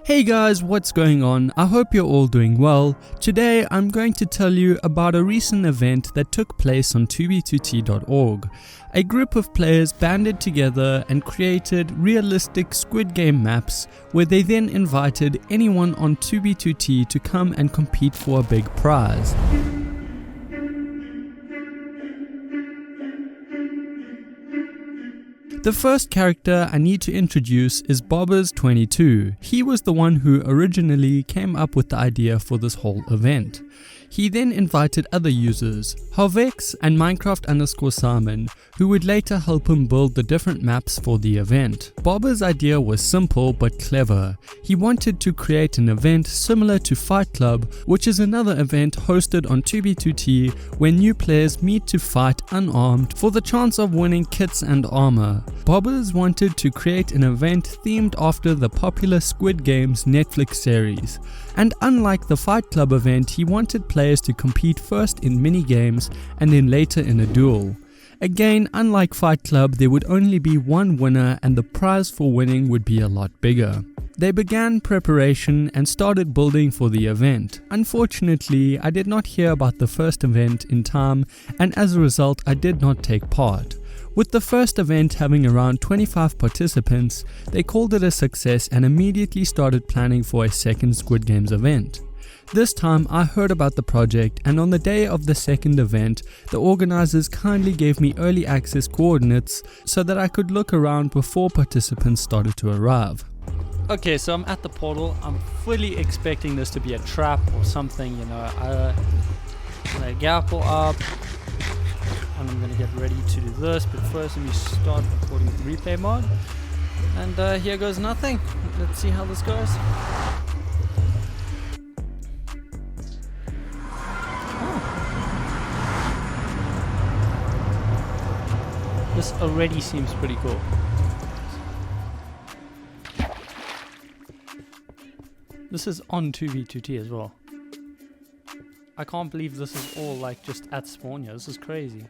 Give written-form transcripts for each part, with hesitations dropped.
Hey guys, what's going on? I hope you're all doing well. Today I'm going to tell you about a recent event that took place on 2b2t.org. A group of players banded together and created realistic Squid Game maps where they then invited anyone on 2b2t to come and compete for a big prize. The first character I need to introduce is Bobbers22. He was the one who originally came up with the idea for this whole event. He then invited other users, Hovex and Minecraft_Simon, who would later help him build the different maps for the event. Bobber's idea was simple but clever. He wanted to create an event similar to Fight Club, which is another event hosted on 2b2t where new players meet to fight unarmed for the chance of winning kits and armor. Bobbers wanted to create an event themed after the popular Squid Games Netflix series. And unlike the Fight Club event, he wanted players to compete first in mini-games and then later in a duel. Again, unlike Fight Club, there would only be one winner and the prize for winning would be a lot bigger. They began preparation and started building for the event. Unfortunately, I did not hear about the first event in time, and as a result I did not take part. With the first event having around 25 participants, they called it a success and immediately started planning for a second Squid Games event. This time I heard about the project, and on the day of the second event, the organizers kindly gave me early access coordinates so that I could look around before participants started to arrive. Okay, so I'm at the portal. I'm fully expecting this to be a trap or something, you know. I'm gonna grapple up and I'm gonna get ready to do this, but first let me start recording with replay mode. And here goes nothing. Let's see how this goes. This already seems pretty cool. This is on 2v2t as well. I can't believe this is all like just at spawn here. This is crazy.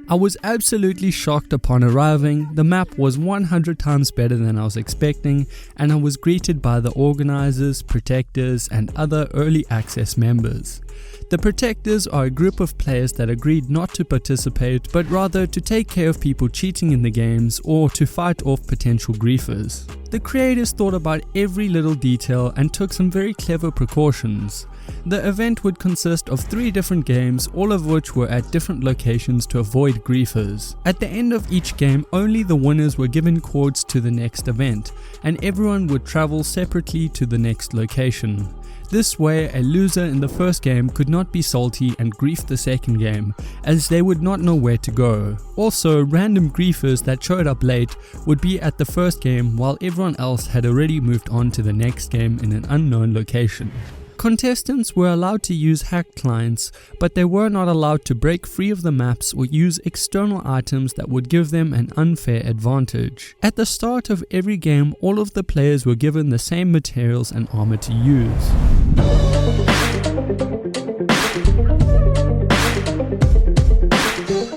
I was absolutely shocked upon arriving. The map was 100 times better than I was expecting, and I was greeted by the organizers, protectors, and other early access members. The protectors are a group of players that agreed not to participate, but rather to take care of people cheating in the games or to fight off potential griefers. The creators thought about every little detail and took some very clever precautions. The event would consist of 3 different games, all of which were at different locations to avoid griefers. At the end of each game, only the winners were given codes to the next event, and everyone would travel separately to the next location. This way, a loser in the first game could not be salty and grief the second game, as they would not know where to go. Also, random griefers that showed up late would be at the first game while everyone else had already moved on to the next game in an unknown location. Contestants were allowed to use hacked clients, but they were not allowed to break free of the maps or use external items that would give them an unfair advantage. At the start of every game, all of the players were given the same materials and armor to use.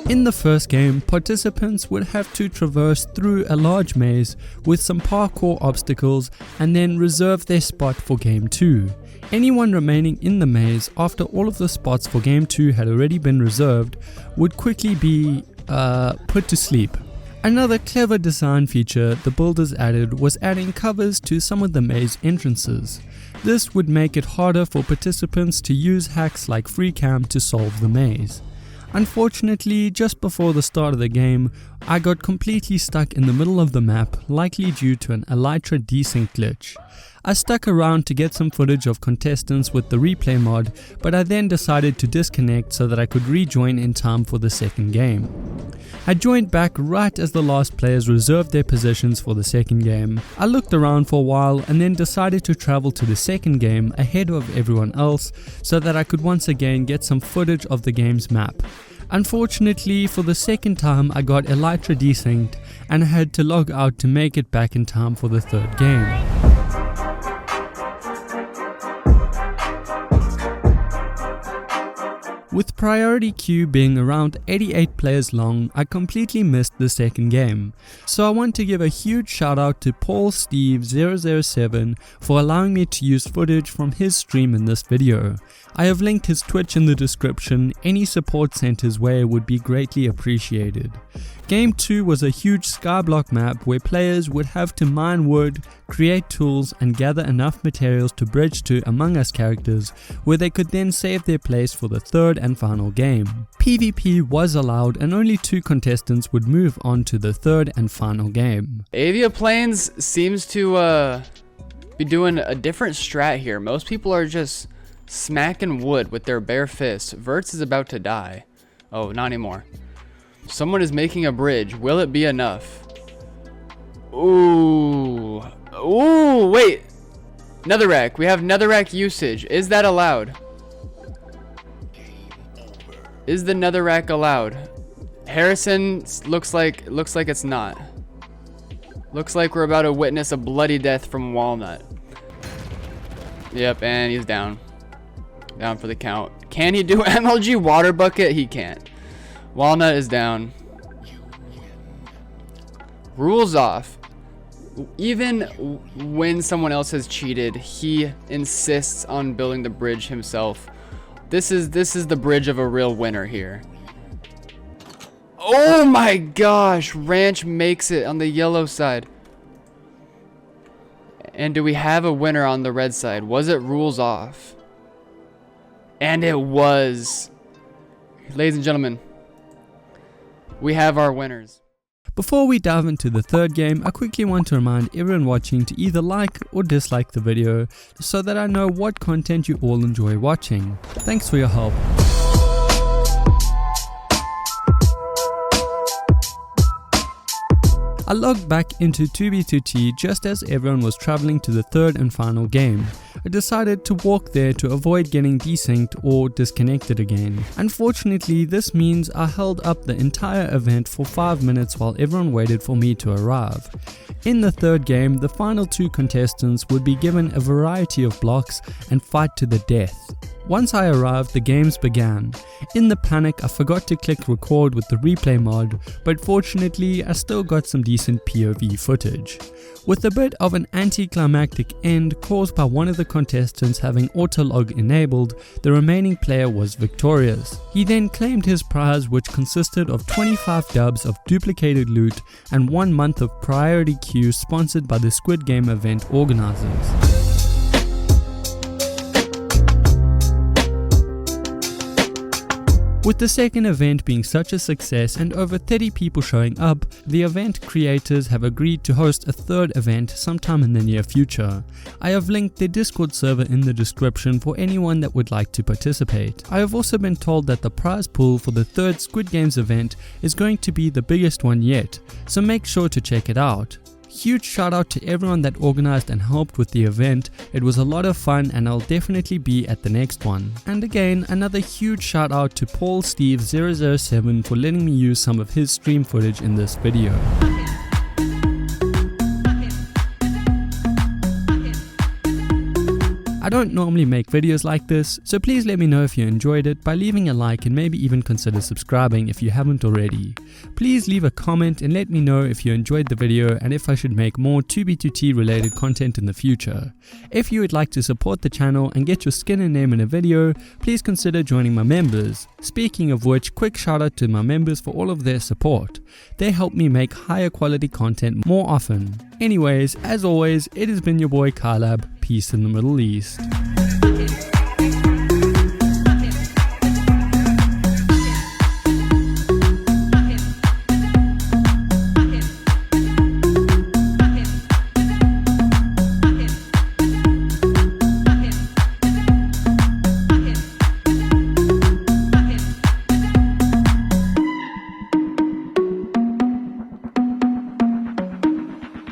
In the first game, participants would have to traverse through a large maze with some parkour obstacles and then reserve their spot for game 2. Anyone remaining in the maze after all of the spots for game 2 had already been reserved would quickly be put to sleep. Another clever design feature the builders added was adding covers to some of the maze entrances. This would make it harder for participants to use hacks like FreeCam to solve the maze. Unfortunately, just before the start of the game, I got completely stuck in the middle of the map, likely due to an Elytra desync glitch. I stuck around to get some footage of contestants with the replay mod, but I then decided to disconnect so that I could rejoin in time for the second game. I joined back right as the last players reserved their positions for the second game. I looked around for a while and then decided to travel to the second game ahead of everyone else so that I could once again get some footage of the game's map. Unfortunately, for the second time I got Elytra desynced and I had to log out to make it back in time for the third game. With priority queue being around 88 players long, I completely missed the second game. So I want to give a huge shout out to Paul Steve 007 for allowing me to use footage from his stream in this video. I have linked his Twitch in the description. Any support sent his way would be greatly appreciated. Game 2 was a huge skyblock map where players would have to mine wood, create tools and gather enough materials to bridge to Among Us characters where they could then save their place for the third and final game. PvP was allowed and only 2 contestants would move on to the third and final game. Aviaplanes seems to be doing a different strat here. Most people are just smacking wood with their bare fists. Verts is about to die. Oh, not anymore. Someone is making a bridge. Will it be enough? Ooh. Ooh, wait. Netherrack. We have netherrack usage. Is that allowed? Is the netherrack allowed? Harrison looks like it's not. Looks like we're about to witness a bloody death from Walnut. Yep, and he's down. Down for the count. Can he do MLG water bucket? He can't. Walnut is down. Rules off. Even when someone else has cheated, he insists on building the bridge himself. This is the bridge of a real winner here. Oh my gosh, Ranch makes it on the yellow side. And do we have a winner on the red side? Was it rules off? And it was. Ladies and gentlemen, we have our winners. Before we dive into the third game, I quickly want to remind everyone watching to either like or dislike the video so that I know what content you all enjoy watching. Thanks for your help. I logged back into 2B2T just as everyone was traveling to the third and final game. I decided to walk there to avoid getting desynced or disconnected again. Unfortunately, this means I held up the entire event for 5 minutes while everyone waited for me to arrive. In the third game, the final 2 contestants would be given a variety of blocks and fight to the death. Once I arrived, the games began. In the panic, I forgot to click record with the replay mod, but fortunately I still got some decent POV footage. With a bit of an anticlimactic end caused by one of the contestants having autolog enabled, the remaining player was victorious. He then claimed his prize, which consisted of 25 dubs of duplicated loot and 1 month of priority queue sponsored by the Squid Game event organizers. With the second event being such a success and over 30 people showing up, the event creators have agreed to host a third event sometime in the near future. I have linked their Discord server in the description for anyone that would like to participate. I have also been told that the prize pool for the third Squid Games event is going to be the biggest one yet, so make sure to check it out. Huge shout out to everyone that organized and helped with the event. It was a lot of fun and I'll definitely be at the next one. And again, another huge shout out to Paul Steve 007 for letting me use some of his stream footage in this video. I don't normally make videos like this, so please let me know if you enjoyed it by leaving a like and maybe even consider subscribing if you haven't already. Please leave a comment and let me know if you enjoyed the video and if I should make more 2B2T related content in the future. If you would like to support the channel and get your skin and name in a video, please consider joining my members. Speaking of which, quick shout out to my members for all of their support. They help me make higher quality content more often. Anyways, as always, it has been your boy KiLAB. Peace in the Middle East.